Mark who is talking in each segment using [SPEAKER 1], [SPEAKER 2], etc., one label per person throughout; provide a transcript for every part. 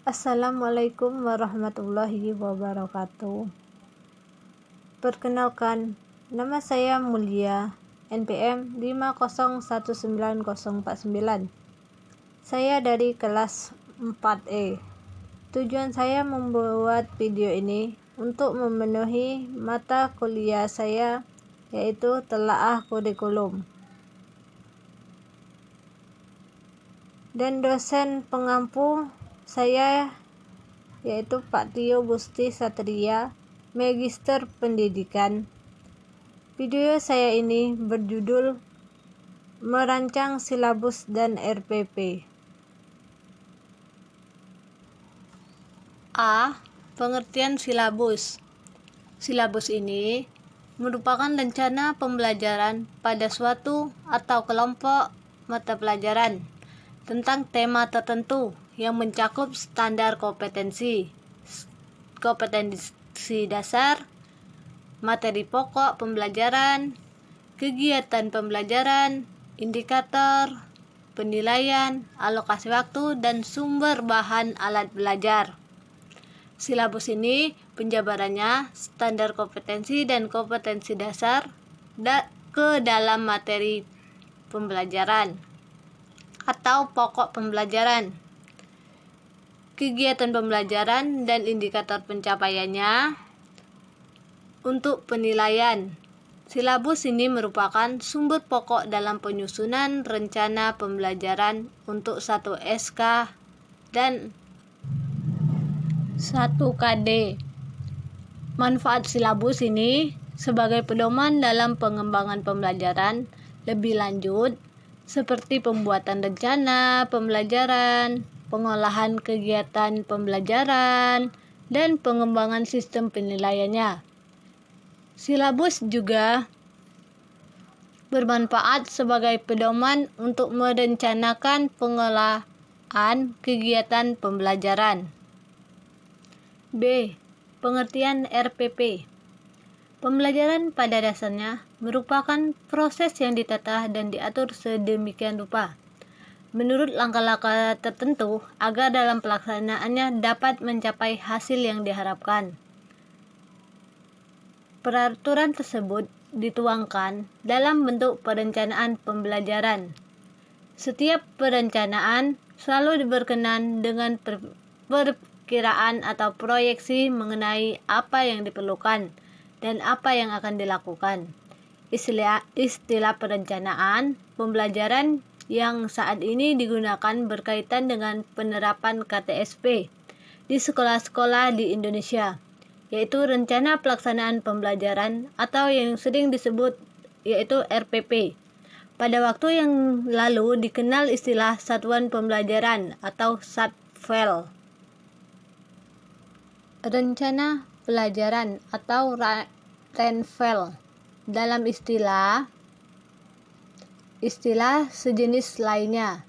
[SPEAKER 1] Assalamualaikum warahmatullahi wabarakatuh. Perkenalkan, nama saya Mulia, NPM 5019049. Saya dari kelas 4E. Tujuan saya membuat video ini untuk memenuhi mata kuliah saya, yaitu telaah kurikulum. Dan dosen pengampu saya yaitu Pak Tio Busti Satria, Magister Pendidikan. Video saya ini berjudul Merancang Silabus dan RPP. A. Pengertian silabus. Silabus ini merupakan rencana pembelajaran pada suatu atau kelompok mata pelajaran tentang tema tertentu yang mencakup standar kompetensi dasar, materi pokok pembelajaran, kegiatan pembelajaran, indikator, penilaian, alokasi waktu, dan sumber bahan alat belajar. Silabus ini penjabarannya standar kompetensi dan kompetensi dasar ke dalam materi pembelajaran atau pokok pembelajaran, kegiatan pembelajaran dan indikator pencapaiannya untuk penilaian. Silabus ini merupakan sumber pokok dalam penyusunan rencana pembelajaran untuk 1 SK dan 1 KD. Manfaat silabus ini sebagai pedoman dalam pengembangan pembelajaran lebih lanjut seperti pembuatan rencana pembelajaran, pengolahan kegiatan pembelajaran, dan pengembangan sistem penilaiannya. Silabus juga bermanfaat sebagai pedoman untuk merencanakan pengolahan kegiatan pembelajaran. B. Pengertian RPP. Pembelajaran pada dasarnya merupakan proses yang ditata dan diatur sedemikian rupa menurut langkah-langkah tertentu agar dalam pelaksanaannya dapat mencapai hasil yang diharapkan. Peraturan tersebut dituangkan dalam bentuk perencanaan pembelajaran. Setiap perencanaan selalu berkenaan dengan perkiraan atau proyeksi mengenai apa yang diperlukan dan apa yang akan dilakukan. Istilah perencanaan pembelajaran yang saat ini digunakan berkaitan dengan penerapan KTSP di sekolah-sekolah di Indonesia, yaitu Rencana Pelaksanaan Pembelajaran atau yang sering disebut yaitu RPP. Pada waktu yang lalu dikenal istilah Satuan Pembelajaran atau SATPEL. Rencana Pelajaran atau RENPEL dalam istilah sejenis lainnya.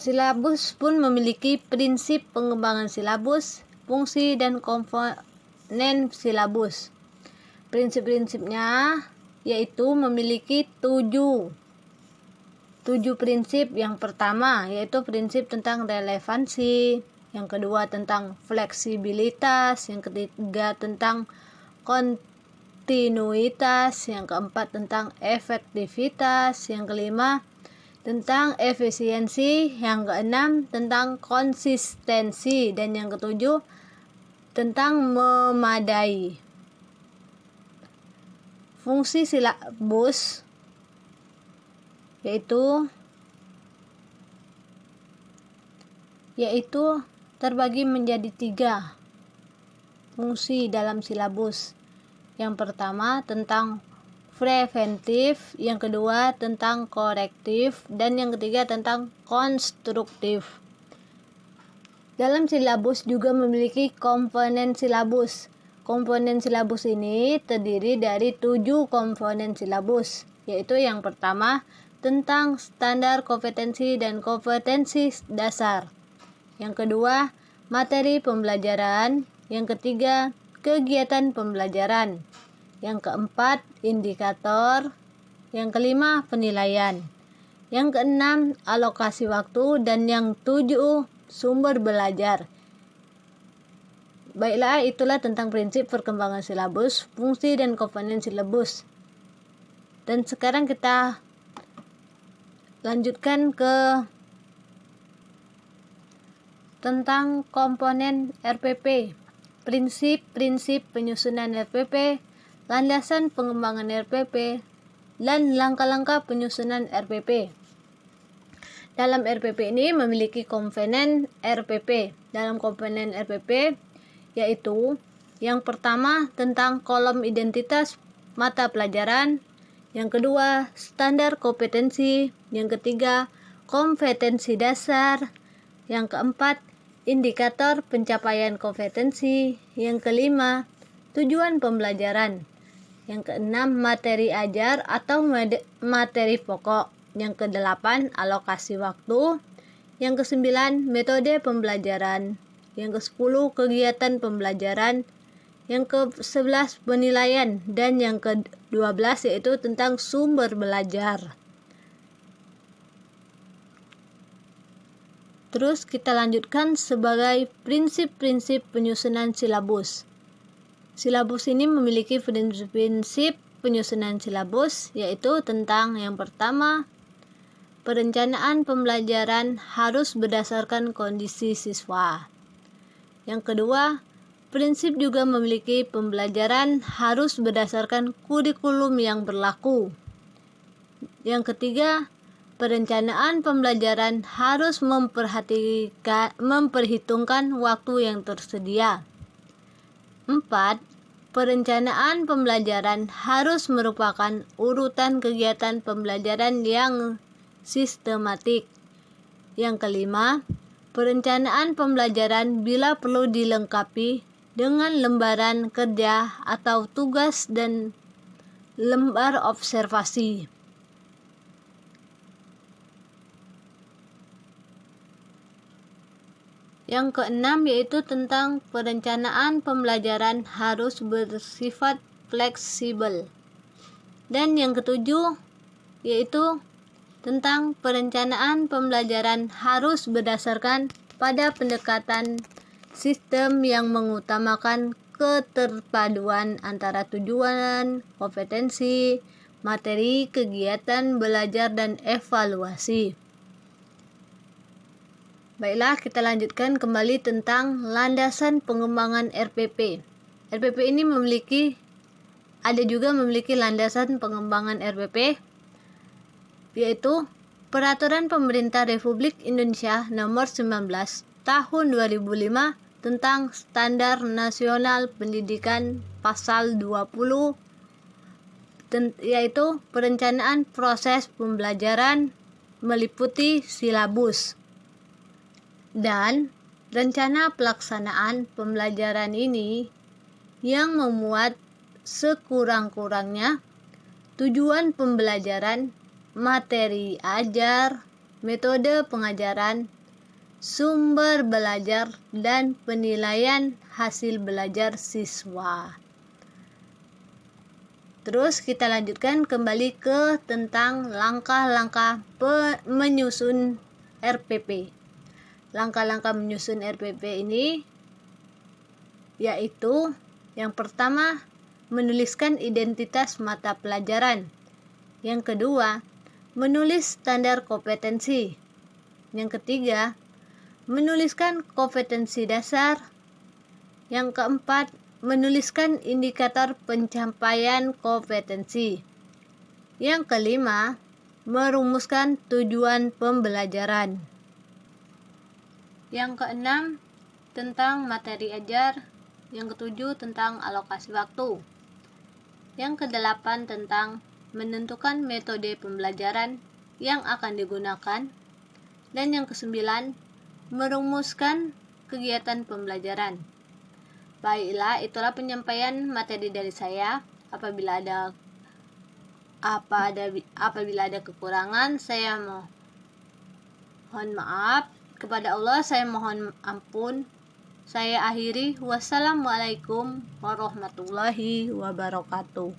[SPEAKER 1] Silabus pun memiliki prinsip pengembangan silabus, fungsi, dan komponen silabus. Prinsip-prinsipnya yaitu memiliki tujuh prinsip. Yang pertama yaitu prinsip tentang relevansi, yang kedua tentang fleksibilitas, yang ketiga tentang kontinuitas, yang keempat tentang efektivitas, yang kelima tentang efisiensi, yang keenam tentang konsistensi, dan yang ketujuh tentang memadai. Fungsi silabus yaitu terbagi menjadi 3 fungsi dalam silabus. Yang pertama tentang preventif, yang kedua tentang korektif, dan yang ketiga tentang konstruktif. Dalam silabus juga memiliki komponen silabus. Komponen silabus ini terdiri dari 7 komponen silabus, yaitu yang pertama tentang standar kompetensi dan kompetensi dasar. Yang kedua, materi pembelajaran. Yang ketiga, kegiatan pembelajaran. Yang keempat, indikator. Yang kelima, penilaian. Yang keenam, alokasi waktu. Dan yang tujuh, sumber belajar. Baiklah, itulah tentang prinsip perkembangan silabus, fungsi dan komponen silabus. Dan sekarang kita lanjutkan ke tentang komponen RPP, prinsip-prinsip penyusunan RPP, landasan pengembangan RPP, dan langkah-langkah penyusunan RPP. Dalam RPP ini memiliki komponen RPP. Dalam komponen RPP yaitu yang pertama tentang kolom identitas mata pelajaran, yang kedua standar kompetensi, yang ketiga kompetensi dasar, yang keempat indikator pencapaian kompetensi, yang kelima tujuan pembelajaran, yang keenam materi ajar atau materi pokok, yang kedelapan alokasi waktu, yang kesembilan metode pembelajaran, yang ke-10 kegiatan pembelajaran, yang ke-11 penilaian, dan yang ke-12 yaitu tentang sumber belajar. Terus kita lanjutkan sebagai prinsip-prinsip penyusunan silabus. Silabus ini memiliki prinsip penyusunan silabus, yaitu tentang yang pertama, perencanaan pembelajaran harus berdasarkan kondisi siswa. Yang kedua, prinsip juga memiliki pembelajaran harus berdasarkan kurikulum yang berlaku. Yang ketiga, perencanaan pembelajaran harus memperhitungkan waktu yang tersedia. 4. Perencanaan pembelajaran harus merupakan urutan kegiatan pembelajaran yang sistematik. Yang kelima, perencanaan pembelajaran bila perlu dilengkapi dengan lembaran kerja atau tugas dan lembar observasi. Yang keenam yaitu tentang perencanaan pembelajaran harus bersifat fleksibel. Dan yang ketujuh yaitu tentang perencanaan pembelajaran harus berdasarkan pada pendekatan sistem yang mengutamakan keterpaduan antara tujuan, kompetensi, materi, kegiatan belajar, dan evaluasi. Baiklah, kita lanjutkan kembali tentang landasan pengembangan RPP. RPP ini ada juga memiliki landasan pengembangan RPP, yaitu Peraturan Pemerintah Republik Indonesia Nomor 19 Tahun 2005 tentang Standar Nasional Pendidikan Pasal 20, yaitu perencanaan proses pembelajaran meliputi silabus. Dan rencana pelaksanaan pembelajaran ini yang memuat sekurang-kurangnya tujuan pembelajaran, materi ajar, metode pengajaran, sumber belajar, dan penilaian hasil belajar siswa. Terus kita lanjutkan kembali ke tentang langkah-langkah menyusun RPP. Langkah-langkah menyusun RPP ini yaitu yang pertama, menuliskan identitas mata pelajaran. Yang kedua, menulis standar kompetensi. Yang ketiga, menuliskan kompetensi dasar. Yang keempat, menuliskan indikator pencapaian kompetensi. Yang kelima, merumuskan tujuan pembelajaran. Yang keenam, tentang materi ajar. Yang ketujuh, tentang alokasi waktu. Yang kedelapan, tentang menentukan metode pembelajaran yang akan digunakan. Dan yang kesembilan, merumuskan kegiatan pembelajaran. Baiklah, itulah penyampaian materi dari saya. Apabila ada kekurangan, saya mohon maaf. Kepada Allah saya mohon ampun. Saya akhiri. Wassalamualaikum warahmatullahi wabarakatuh.